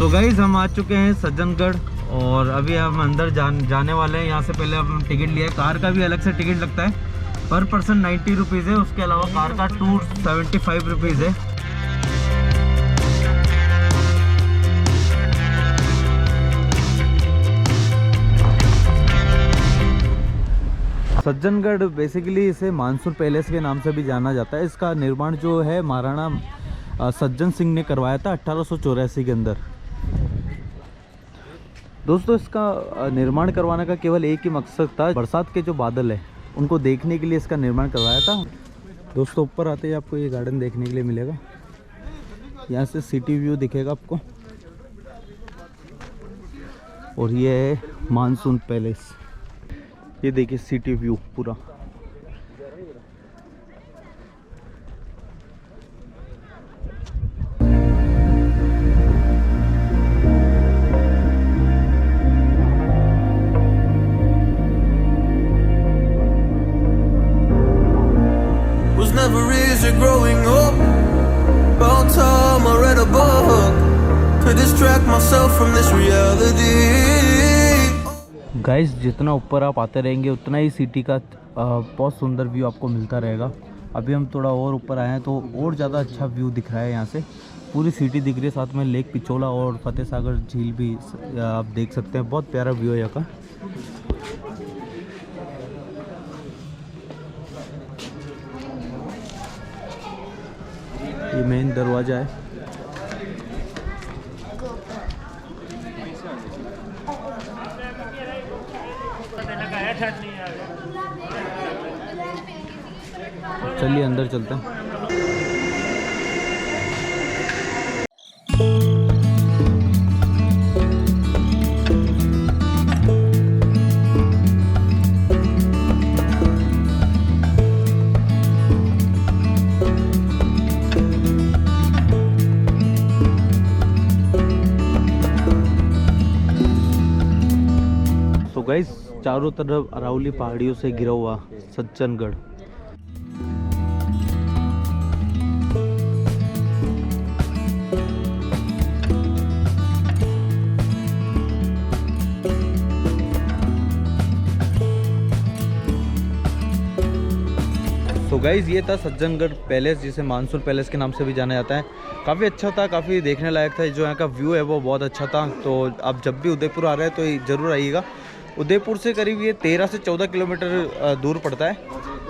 तो गाइस हम आ चुके हैं सज्जनगढ़ और अभी हम अंदर जाने वाले हैं। यहाँ से पहले हम टिकट लिया है। कार का भी अलग से टिकट लगता है, पर पर्सन 90 रुपीज़ है। उसके अलावा कार का 275 रुपीज़ है। सज्जनगढ़ बेसिकली इसे मानसून पैलेस के नाम से भी जाना जाता है। इसका निर्माण जो है महाराणा सज्जन सिंह ने करवाया था 1884 के अंदर। दोस्तों, इसका निर्माण करवाने का केवल एक ही मकसद था, बरसात के जो बादल है उनको देखने के लिए इसका निर्माण करवाया था। दोस्तों, ऊपर आते ही आपको ये गार्डन देखने के लिए मिलेगा। यहाँ से सिटी व्यू दिखेगा आपको, और ये है मानसून पैलेस। ये देखिए सिटी व्यू पूरा। Was never easy growing up. About time I read a book to distract myself from this reality. Guys, जितना ऊपर आप आते रहेंगे उतना ही सिटी का बहुत सुंदर व्यू आपको मिलता रहेगा। अभी हम थोड़ा और ऊपर आए हैं तो और ज़्यादा अच्छा व्यू दिख रहा है। यहाँ से पूरी सिटी दिख रही है, साथ में लेक पिछोला और फतेह सागर झील भी आप देख सकते हैं। बहुत प्यारा व्यू है यहाँ का। ये मेन दरवाज़ा है। चलिए अंदर चलते हैं। तो गाइस, चारों तरफ अरावली पहाड़ियों से घिरा हुआ सज्जनगढ़। तो गाइज़, ये था सज्जनगढ़ पैलेस, जिसे मानसून पैलेस के नाम से भी जाना जाता है। काफ़ी अच्छा था, काफ़ी देखने लायक था। जो यहाँ का व्यू है वो बहुत अच्छा था। तो आप जब भी उदयपुर आ रहे हैं तो ज़रूर आइएगा। उदयपुर से करीब ये 13 से 14 किलोमीटर दूर पड़ता है।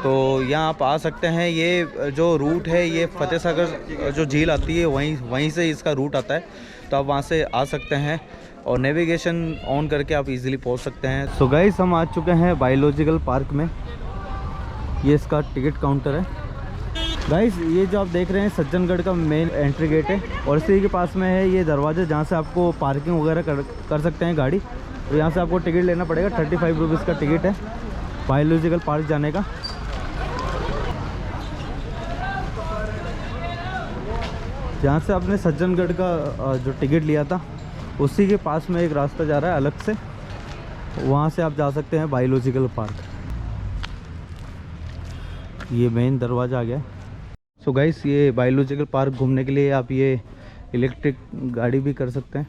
तो यहाँ आप आ सकते हैं। ये जो रूट है, ये फतेह सागर जो झील आती है वहीं से इसका रूट आता है। तो आप वहाँ से आ सकते हैं और नेविगेशन ऑन करके आप इजीली पहुँच सकते हैं। सो गाइस, हम आ चुके हैं बायोलॉजिकल पार्क में। ये इसका टिकट काउंटर है। गाइस, ये जो आप देख रहे हैं सज्जनगढ़ का मेन एंट्री गेट है, और इसी के पास में है ये दरवाज़ा जहाँ से आपको पार्किंग वगैरह कर सकते हैं गाड़ी। तो यहाँ से आपको टिकट लेना पड़ेगा। 35 रुपीज़ का टिकट है बायोलॉजिकल पार्क जाने का। जहाँ से आपने सज्जनगढ़ का जो टिकट लिया था उसी के पास में एक रास्ता जा रहा है अलग से, वहाँ से आप जा सकते हैं बायोलॉजिकल पार्क। ये मेन दरवाज़ा आ गया। सो गाइस, ये बायोलॉजिकल पार्क घूमने के लिए आप ये इलेक्ट्रिक गाड़ी भी कर सकते हैं।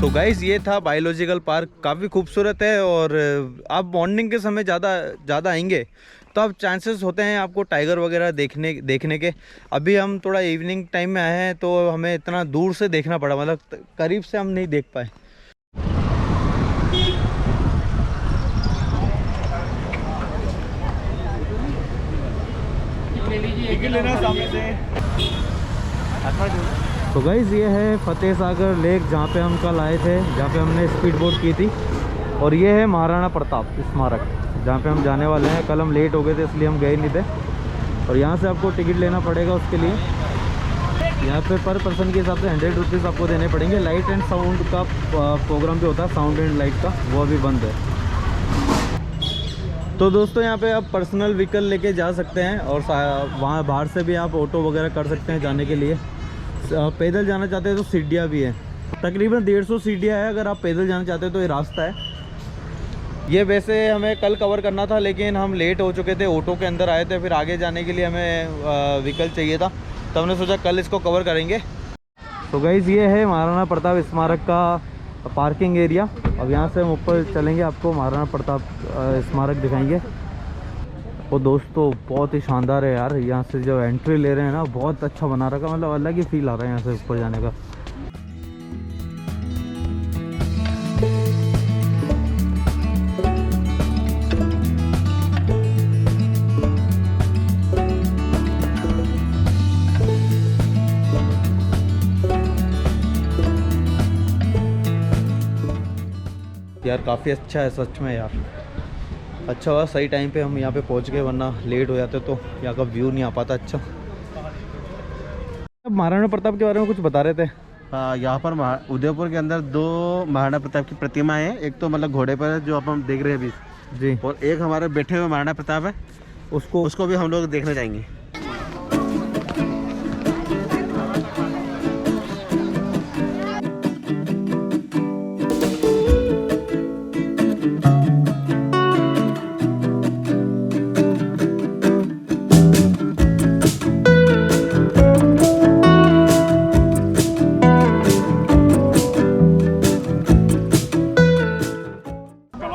तो गाइस, ये था बायोलॉजिकल पार्क। काफ़ी खूबसूरत है, और आप मॉर्निंग के समय ज़्यादा आएंगे तो आप चांसेस होते हैं आपको टाइगर वगैरह देखने के। अभी हम थोड़ा इवनिंग टाइम में आए हैं तो हमें इतना दूर से देखना पड़ा, मतलब करीब से हम नहीं देख पाए। तो गाइस ये है फतेह सागर लेक जहाँ पे हम कल आए थे, जहाँ पे हमने स्पीड बोट की थी। और ये है महाराणा प्रताप स्मारक जहाँ पे हम जाने वाले हैं। कल हम लेट हो गए थे इसलिए हम गए नहीं थे। और यहाँ से आपको टिकट लेना पड़ेगा उसके लिए। यहाँ पे पर पर्सन के हिसाब से 100 रुपीज़ आपको देने पड़ेंगे। लाइट एंड साउंड का प्रोग्राम भी होता है, साउंड एंड लाइट का, वो अभी बंद है। तो दोस्तों यहाँ पे आप पर्सनल व्हीकल लेके जा सकते हैं और वहाँ बाहर से भी आप ऑटो वगैरह कर सकते हैं जाने के लिए। पैदल जाना चाहते हैं तो सीढ़ियाँ भी हैं, तकरीबन 150 सीढ़ियाँ है। अगर आप पैदल जाना चाहते हैं तो ये रास्ता है। ये वैसे हमें कल कवर करना था लेकिन हम लेट हो चुके थे, ऑटो के अंदर आए थे, फिर आगे जाने के लिए हमें व्हीकल चाहिए था, तो हमने सोचा कल इसको कवर करेंगे। तो गाइस ये है महाराणा प्रताप स्मारक का पार्किंग एरिया। अब यहाँ से हम ऊपर चलेंगे, आपको महाराणा प्रताप स्मारक दिखाएंगे। और दोस्तों बहुत ही शानदार है यार, यहाँ से जो एंट्री ले रहे हैं ना, बहुत अच्छा बना रखा, मतलब अलग ही फील आ रहा है यहाँ से ऊपर जाने का। यार काफ़ी अच्छा है सच में यार, अच्छा हुआ सही टाइम पे हम यहाँ पे पहुँच गए, वरना लेट हो जाते तो यहाँ का व्यू नहीं आ पाता अच्छा। अब महाराणा प्रताप के बारे में कुछ बता रहे थे। यहाँ पर उदयपुर के अंदर 2 महाराणा प्रताप की प्रतिमाएं हैं। एक तो मतलब घोड़े पर जो हम देख रहे हैं अभी जी, और एक हमारे बैठे हुए महाराणा प्रताप है, उसको भी हम लोग देखने जाएंगे।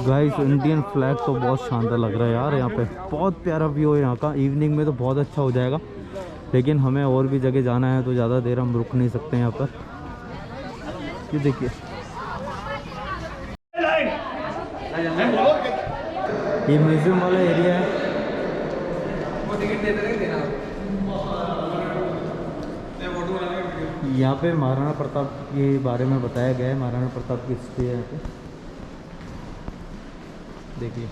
गाइस इंडियन फ्लैग तो बहुत शानदार लग रहा है यार, यहाँ पे बहुत प्यारा व्यू है यहाँ का। इवनिंग में तो बहुत अच्छा हो जाएगा, लेकिन हमें और भी जगह जाना है तो ज़्यादा देर हम रुक नहीं सकते यहाँ पर। ये देखिए ये म्यूजियम वाला एरिया है। यहाँ पे महाराणा प्रताप के बारे में बताया गया है, महाराणा प्रताप की हिस्ट्री है यहाँ पे देखिए।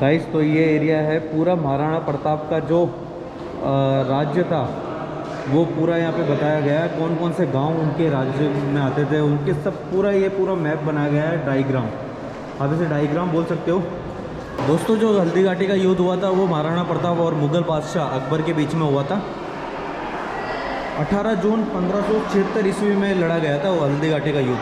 गाइस तो ये एरिया है पूरा महाराणा प्रताप का जो राज्य था वो पूरा यहाँ पे बताया गया है। कौन कौन से गांव उनके राज्य में आते थे उनके सब पूरा ये पूरा मैप बनाया गया है, डायग्राम, आप इसे डायग्राम बोल सकते हो। दोस्तों जो हल्दी घाटी का युद्ध हुआ था वो महाराणा प्रताप और मुग़ल बादशाह अकबर के बीच में हुआ था। 18 जून 1576 ईस्वी में लड़ा गया था वो हल्दी घाटी का युद्ध।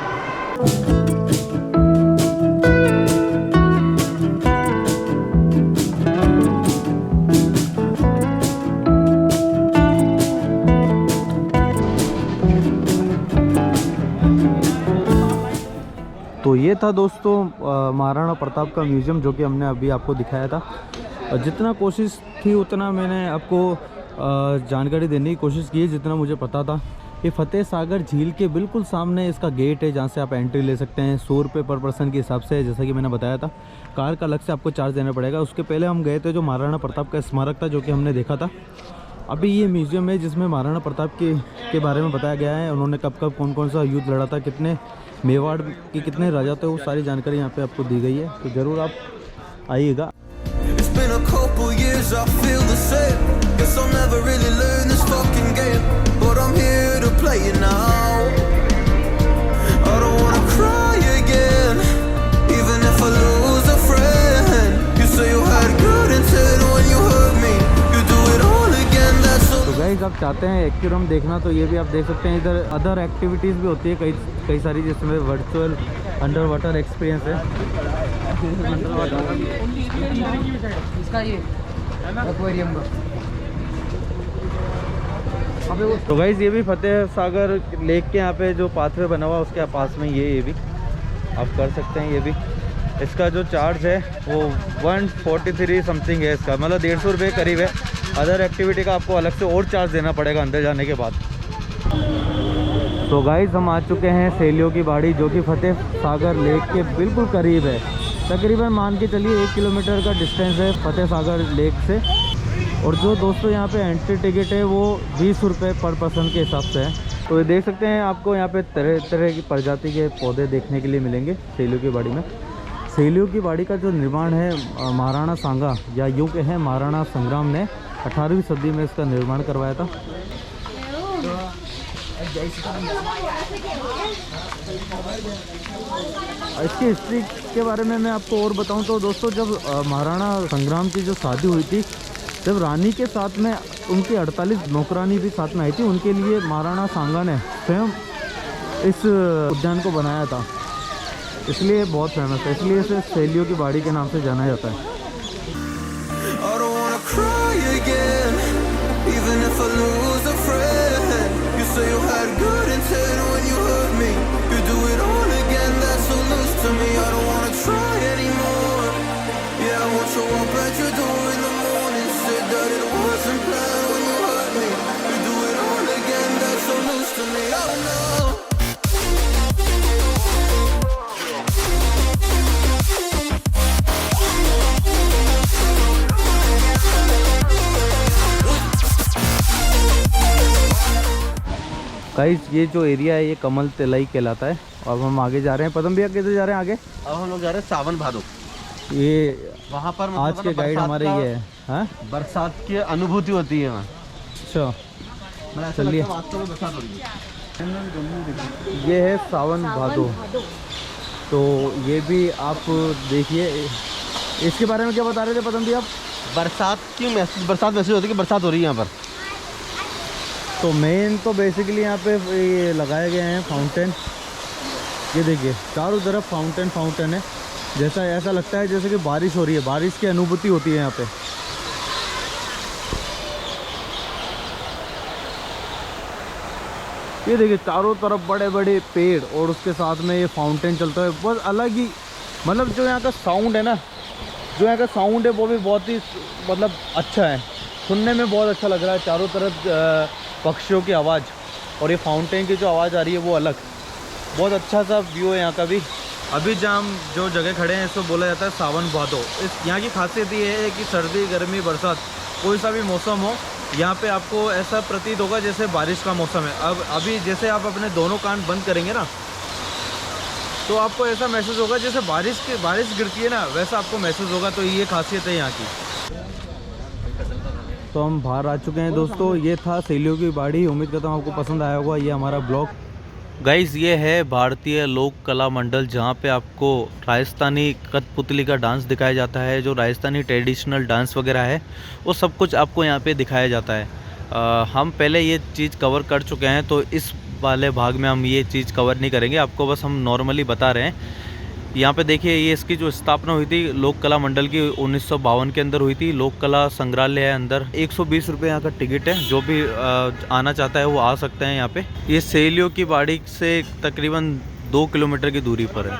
तो ये था दोस्तों महाराणा प्रताप का म्यूज़ियम जो कि हमने अभी आपको दिखाया था। और जितना कोशिश थी उतना मैंने आपको जानकारी देने की कोशिश की, जितना मुझे पता था। ये फतेह सागर झील के बिल्कुल सामने इसका गेट है जहाँ से आप एंट्री ले सकते हैं। 100 रुपये पर पर्सन के हिसाब से, जैसा कि मैंने बताया था। कार का अलग से आपको चार्ज देना पड़ेगा। उसके पहले हम गए थे जो महाराणा प्रताप का स्मारक था जो कि हमने देखा था। अभी ये म्यूज़ियम है जिसमें महाराणा प्रताप के बारे में बताया गया है। उन्होंने कब कब कौन कौन सा युद्ध लड़ा था, कितने मेवाड़ के कितने राजा थे, वो सारी जानकारी यहाँ पे आपको दी गई है। तो ज़रूर आप आइएगा। It's been a couple years, I feel the same. Guess I'll never really learn this fucking game, but I'm here to play it now. I don't wanna cry again, even if I lose a friend. You say you had good intent when you hurt me. You do it all again, that's all. तो guys आप चाहते हैं aquarium देखना तो ये भी आप देख सकते हैं। इधर अदर एक्टिविटीज़ भी होती है कई सारी, जिसमें वर्चुअल अंडर वाटर एक्सपीरियंस है। इसका ये एक्वेरियम का तो गाइस ये भी फतेह सागर लेक के यहाँ पे जो पाथवे बना हुआ उसके पास में ये भी आप कर सकते हैं। ये भी इसका जो चार्ज है वो 143 समथिंग है इसका, मतलब 150 रुपये करीब है। अदर एक्टिविटी का आपको अलग से और चार्ज देना पड़ेगा अंदर जाने के बाद। तो गाइस हम आ चुके हैं सेलियों की बाड़ी, जो कि फतेह सागर लेक के बिल्कुल करीब है। तकरीबन मान के चलिए 1 किलोमीटर का डिस्टेंस है फतेह सागर लेक से। और जो दोस्तों यहाँ पे एंट्री टिकट है वो 20 रुपये पर पर्सन के हिसाब से है। तो ये देख सकते हैं, आपको यहाँ पे तरह तरह की प्रजाति के पौधे देखने के लिए मिलेंगे सेलियों की बाड़ी में। सेलियों की बाड़ी का जो निर्माण है महाराणा सांगा या यूँ के हैं महाराणा संग्राम ने 18वीं सदी में इसका निर्माण करवाया था। इसकी हिस्ट्री के बारे में मैं आपको और बताऊं तो दोस्तों, जब महाराणा संग्राम की जो शादी हुई थी, जब रानी के साथ में उनकी 48 नौकरानी भी साथ में आई थी, उनके लिए महाराणा सांगा ने स्वयं इस उद्यान को बनाया था, इसलिए बहुत फेमस है। इसलिए इसे सेलियों की बाड़ी के नाम से जाना जाता है। I don't wanna cry again, even if I lose a friend. You say you had good intent when you hurt me. You do it all again, that's so loose to me. I don't wanna try anymore. Yeah, I won't show up at your door in the morning. Said that it wasn't planned when you hurt me. You do it all again, that's so loose to me. Oh no. Guys ये जो area है ये कमल तलाई कहलाता है। अब हम आगे जा रहे हैं। पदम भैया किधर जा रहे हैं आगे? अब हम लोग जा रहे हैं सावन भादो। ये वहाँ पर आज के गाइड हमारे ये है। हाँ, बरसात की अनुभूति होती है वहाँ। अच्छा चलिए, बरसात हो रही है। ये है सावन भादो। तो ये भी आप देखिए, इसके बारे में क्या बता रहे थे पदम भैया आप? बरसात मैसेज होती है कि बरसात हो रही है यहाँ पर। तो मेन तो बेसिकली यहाँ पे ये लगाए गए हैं फाउंटेन। ये देखिए चारों तरफ फाउंटेन है, जैसा ऐसा लगता है जैसे कि बारिश हो रही है, बारिश की अनुभूति होती है यहाँ पे। ये देखिए चारों तरफ बड़े बड़े पेड़ और उसके साथ में ये फाउंटेन चलता है। बहुत अलग ही, मतलब जो यहाँ का साउंड है ना, जो यहाँ का साउंड है वो भी बहुत ही मतलब अच्छा है, सुनने में बहुत अच्छा लग रहा है। चारों तरफ पक्षियों की आवाज़ और ये फाउंटेन की जो आवाज़ आ रही है वो अलग, बहुत अच्छा सा व्यू है यहाँ का भी। अभी जहाँ हम जो जगह खड़े हैं इसको बोला जाता है सावन भादो। इस यहाँ की खासियत ये है कि सर्दी गर्मी बरसात कोई सा भी मौसम हो, यहाँ पे आपको ऐसा प्रतीत होगा जैसे बारिश का मौसम है। अब अभी जैसे आप अपने दोनों कान बंद करेंगे ना, तो आपको ऐसा महसूस होगा जैसे बारिश गिरती है ना, वैसा आपको महसूस होगा। तो ये खासियत है यहाँ की। तो हम बाहर आ चुके हैं दोस्तों। ये था सेलियों की बाड़ी। उम्मीद करता हूँ आपको पसंद आया होगा ये हमारा ब्लॉग। गाइस ये है भारतीय लोक कला मंडल, जहाँ पे आपको राजस्थानी कठपुतली का डांस दिखाया जाता है। जो राजस्थानी ट्रेडिशनल डांस वगैरह है वो सब कुछ आपको यहाँ पे दिखाया जाता है। हम पहले ये चीज़ कवर कर चुके हैं, तो इस वाले भाग में हम ये चीज़ कवर नहीं करेंगे, आपको बस हम नॉर्मली बता रहे हैं। यहाँ पे देखिए ये इसकी जो स्थापना हुई थी लोक कला मंडल की 1952 के अंदर हुई थी। लोक कला संग्रहालय है अंदर। 120 रुपये यहाँ का टिकट है। जो भी आना चाहता है वो आ सकते हैं यहाँ पे। ये सेलियों की बाड़ी से तकरीबन 2 किलोमीटर की दूरी पर है।